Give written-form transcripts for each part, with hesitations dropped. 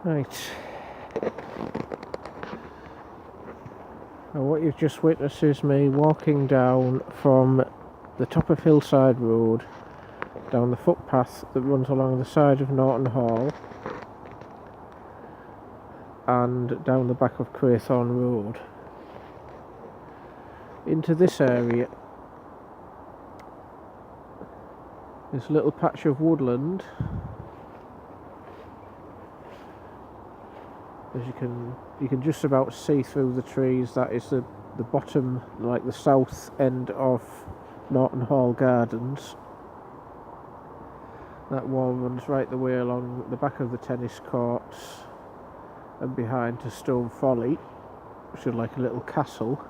Right. Now what you've just witnessed is me walking down from the top of Hillside Road down the footpath that runs along the side of Norton Hall and down the back of Craythorne Road into this area. This little patch of woodland, as you can just about see through the trees. That is the bottom, like the south end of Norton Hall Gardens. That wall runs right the way along the back of the tennis courts and behind to Stone Folly, which is like a little castle.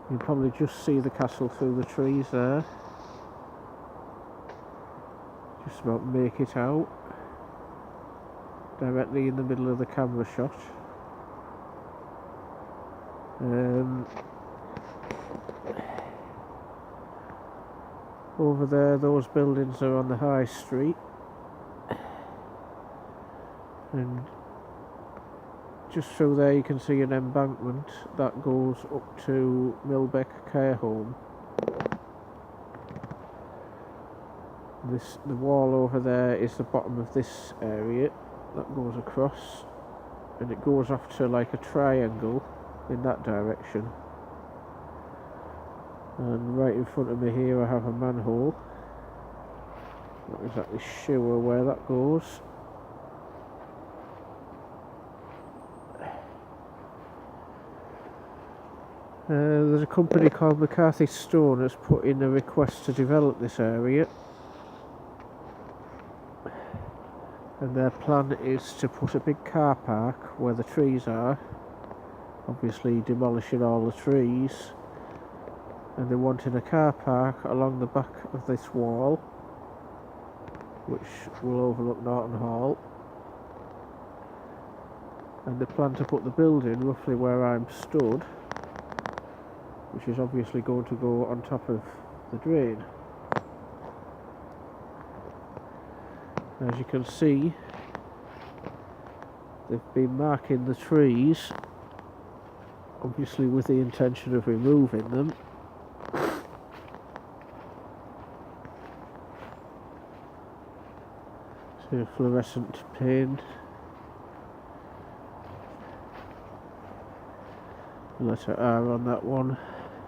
You can probably just see the castle through the trees there. Just about make it out. Directly in the middle of the camera shot. Over there, those buildings are on the high street, and just through there you can see an embankment that goes up to Millbeck care home. The wall over there is the bottom of this area that goes across, and it goes off to like a triangle in that direction. And right in front of me here I have a manhole. Not exactly sure where that goes. There's a company called Mccarthy Stone has put in a request to develop this area, and their plan is to put a big car park where the trees are, obviously demolishing all the trees, and they're wanting a car park along the back of this wall which will overlook Norton Hall, and they plan to put the building roughly where I'm stood, which is obviously going to go on top of the drain. As you can see, they've been marking the trees, obviously with the intention of removing them. So fluorescent paint. Letter R on that one.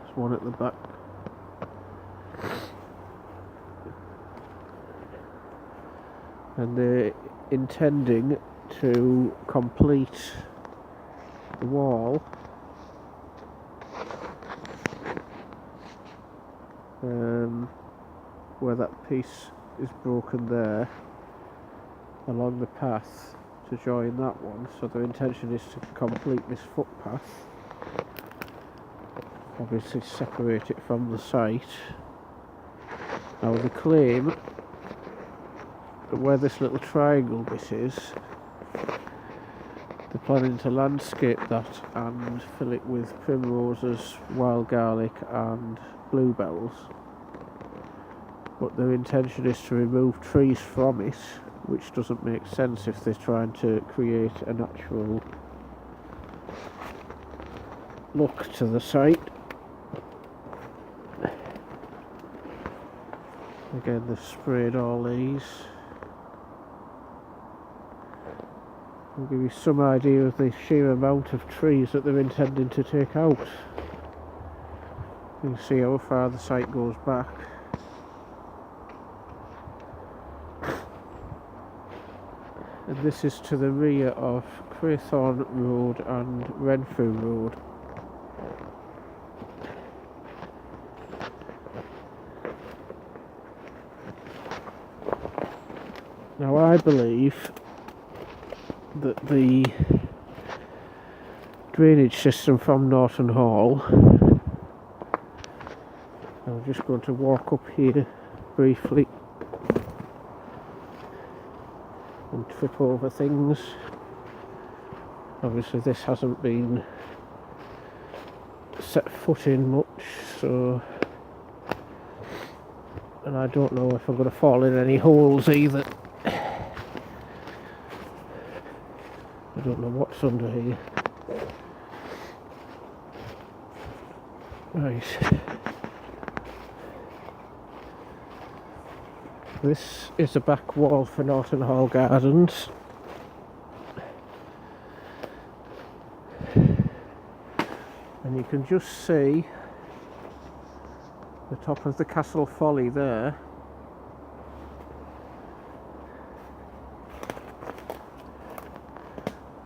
There's one at the back. And they're intending to complete the wall where that piece is broken there along the path to join that one. So their intention is to complete this footpath, obviously separate it from the site. Now they claim that where this little triangle bit is, they're planning to landscape that and fill it with primroses, wild garlic and bluebells. But their intention is to remove trees from it, which doesn't make sense if they're trying to create a natural look to the site. Again, they've sprayed all these. I'll give you some idea of the sheer amount of trees that they're intending to take out. You can see how far the site goes back. And this is to the rear of Craythorne Road and Renfrew Road. Now I believe that the drainage system from Norton Hall, I'm just going to walk up here briefly and trip over things. Obviously this hasn't been set foot in much, so, and I don't know if I'm going to fall in any holes either. don't know what's under here. Right. This is the back wall for Norton Hall Gardens. And you can just see the top of the castle folly there.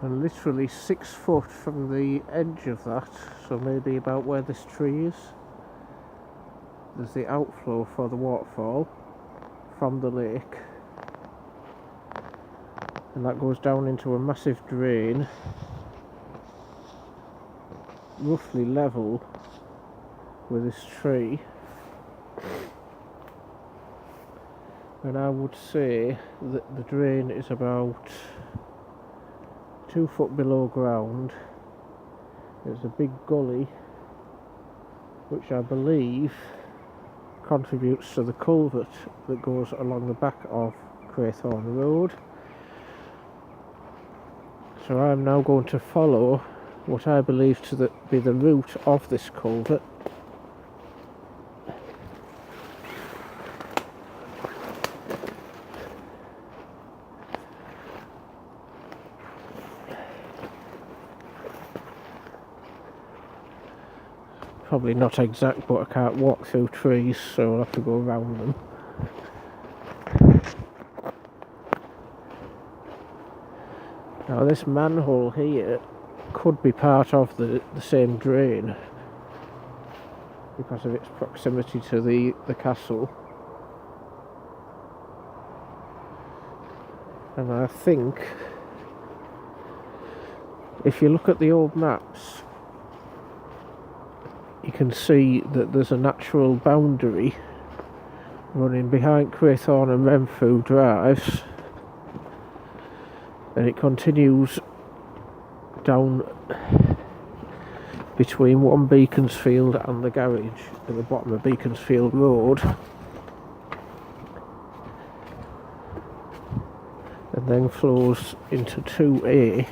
And literally 6 foot from the edge of that, so maybe about where this tree is, there's the outflow for the waterfall from the lake, and that goes down into a massive drain, roughly level with this tree. And I would say that the drain is about 2 foot below ground. There's a big gully which I believe contributes to the culvert that goes along the back of Craythorne Road. So I'm now going to follow what I believe to be the route of this culvert. Probably not exact, but I can't walk through trees, so I'll have to go around them. Now this manhole here could be part of the same drain because of its proximity to the castle. And I think if you look at the old maps, you can see that there's a natural boundary running behind Craythorne and Renfrew drives, and it continues down between one Beaconsfield and the garage at the bottom of Beaconsfield Road, and then flows into 2A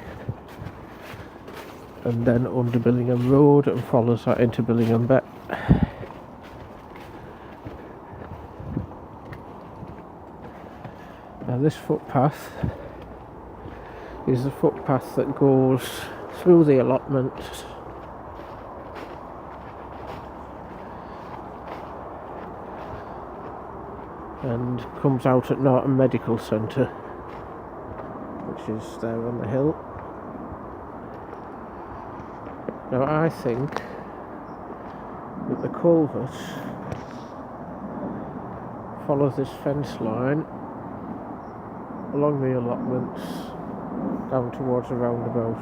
and then under Billingham Road and follows that into Billingham Beck. Now this footpath is the footpath that goes through the allotment and comes out at Norton Medical Centre, which is there on the hill. Now I think that the culvert follows this fence line along the allotments down towards the roundabout.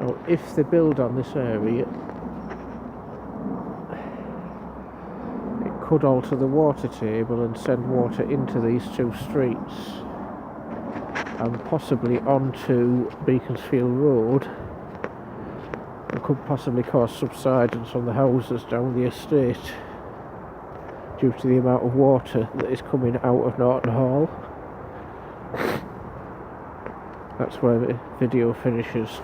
Now if they build on this area, it could alter the water table and send water into these two streets and possibly onto Beaconsfield Road, and could possibly cause subsidence on the houses down the estate due to the amount of water that is coming out of Norton Hall. That's where the video finishes.